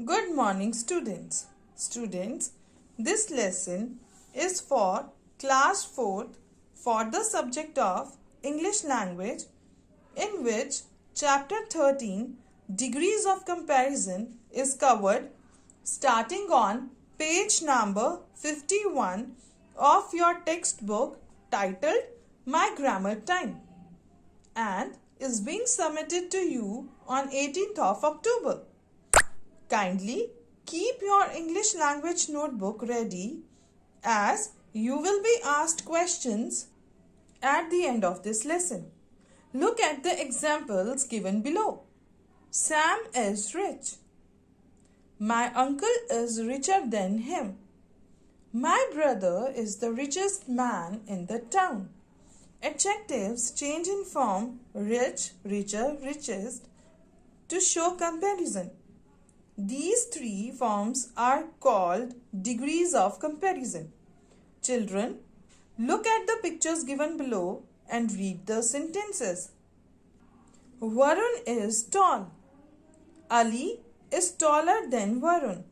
Good morning, students. Students, this lesson is for class 4th for the subject of English language, in which chapter 13 degrees of comparison is covered starting on page number 51 of your textbook titled My Grammar Time, and is being submitted to you on 18th of October. Kindly keep your English language notebook ready, as you will be asked questions at the end of this lesson. Look at the examples given below. Sam is rich. My uncle is richer than him. My brother is the richest man in the town. Adjectives change in form rich, richer, richest to show comparison. These three forms are called degrees of comparison. Children, look at the pictures given below and read the sentences. Varun is tall. Ali is taller than Varun.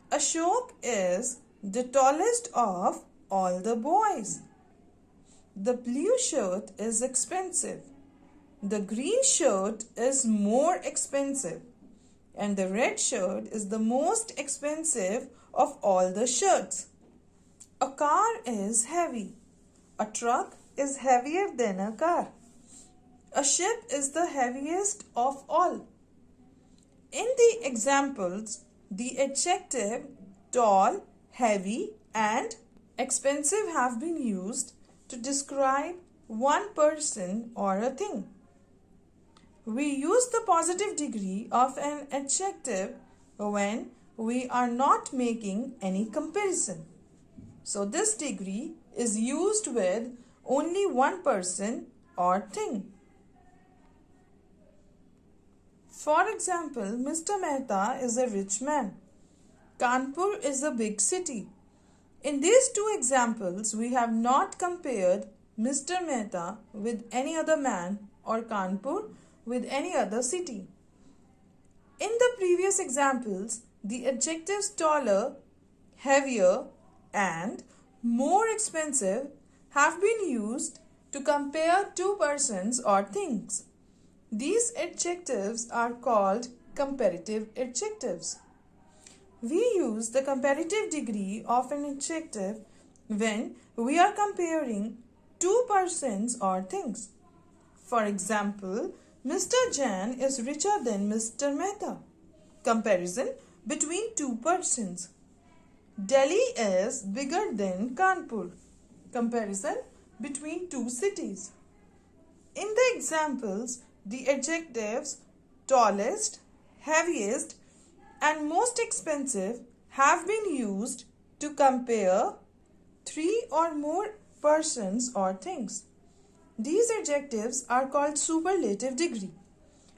Ashok is the tallest of all the boys. The blue shirt is expensive. The green shirt is more expensive. And the red shirt is the most expensive of all the shirts. A car is heavy. A truck is heavier than a car. A ship is the heaviest of all. In the examples, the adjective tall, heavy, and expensive have been used to describe one person or a thing. We use the positive degree of an adjective when we are not making any comparison. So this degree is used with only one person or thing. For example, Mr. Mehta is a rich man. Kanpur is a big city. In these two examples, we have not compared Mr. Mehta with any other man or Kanpur with any other city. In the previous examples, the adjectives taller, heavier, and more expensive have been used to compare two persons or things. These adjectives are called comparative adjectives. We use the comparative degree of an adjective when we are comparing two persons or things. For example, Mr. Jain is richer than Mr. Mehta. Comparison between two persons. Delhi is bigger than Kanpur. Comparison between two cities. In the examples, the adjectives tallest, heaviest, and most expensive have been used to compare three or more persons or things. These adjectives are called superlative degree.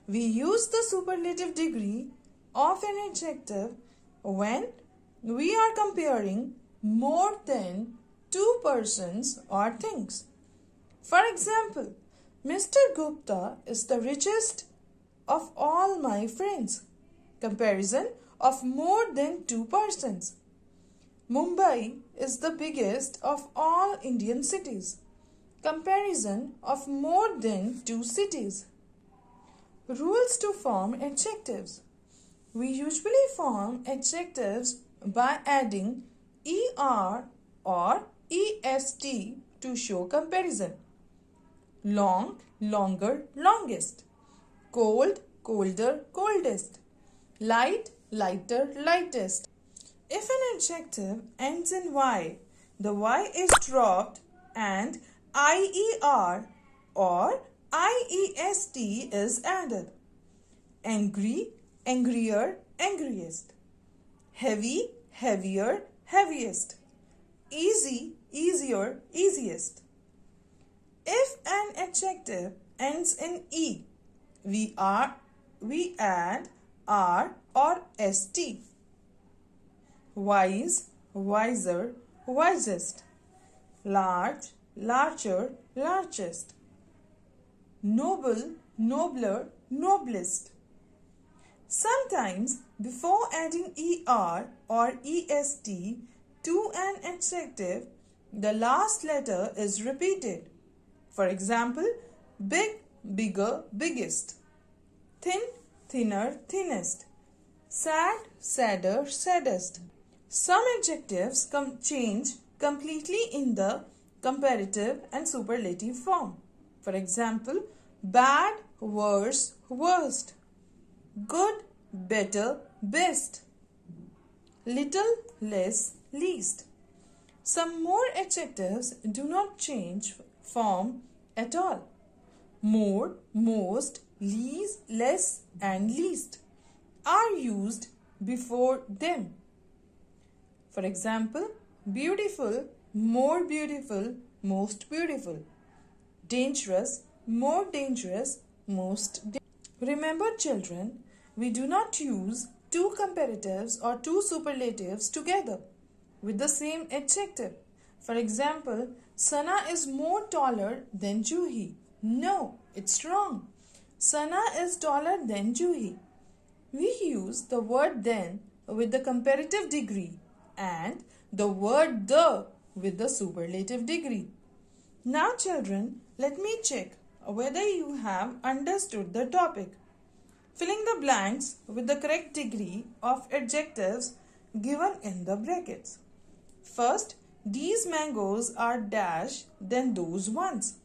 We use the superlative degree of an adjective when we are comparing more than two persons or things. For example, Mr. Gupta is the richest of all my friends. Comparison of more than two persons. Mumbai is the biggest of all Indian cities. Comparison of more than two cities. Rules to form adjectives. We usually form adjectives by adding er or est to show comparison. Long, longer, longest. Cold, colder, coldest. Light, lighter, lightest. If an adjective ends in y, the y is dropped and IER or IEST is added. Angry, angrier, angriest. Heavy, heavier, heaviest. Easy, easier, easiest. If an adjective ends in E, we add R or ST. Wise, wiser, wisest. Large, larger, largest. Noble, nobler, noblest. Sometimes, before adding er or est to an adjective, the last letter is repeated. For example, big, bigger, biggest. Thin, thinner, thinnest. Sad, sadder, saddest. Some adjectives change completely in the comparative and superlative form. For example, bad, worse, worst. Good, better, best. Little, less, least. Some more adjectives do not change form at all. More, most, least, less and least are used before them. For example, beautiful, more beautiful, most beautiful. Dangerous, more dangerous, most dangerous. Remember children, we do not use two comparatives or two superlatives together with the same adjective. For example, Sana is more taller than Juhi. No, it's wrong. Sana is taller than Juhi. We use the word then with the comparative degree and the word the with the superlative degree. Now children, let me check whether you have understood the topic. Filling the blanks with the correct degree of adjectives given in the brackets. First, these mangoes are dash than those ones.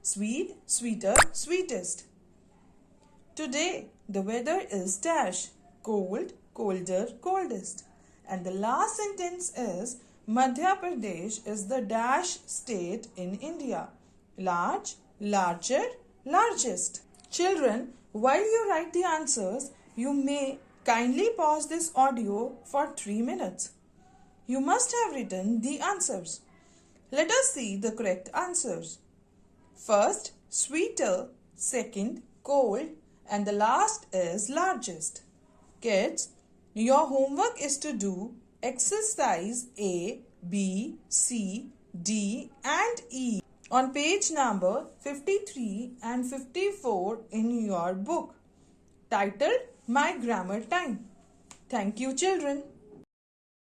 Sweet, sweeter, sweetest. Today, the weather is dash. Cold, colder, coldest. And the last sentence is Madhya Pradesh is the dash state in India. Large, larger, largest. Children, while you write the answers, you may kindly pause this audio for 3 minutes. You must have written the answers. Let us see the correct answers. First, sweeter. Second, cold. And the last is largest. Kids, your homework is to do exercise A, B, C, D and E on page number 53 and 54 in your book titled My Grammar Time. Thank you children.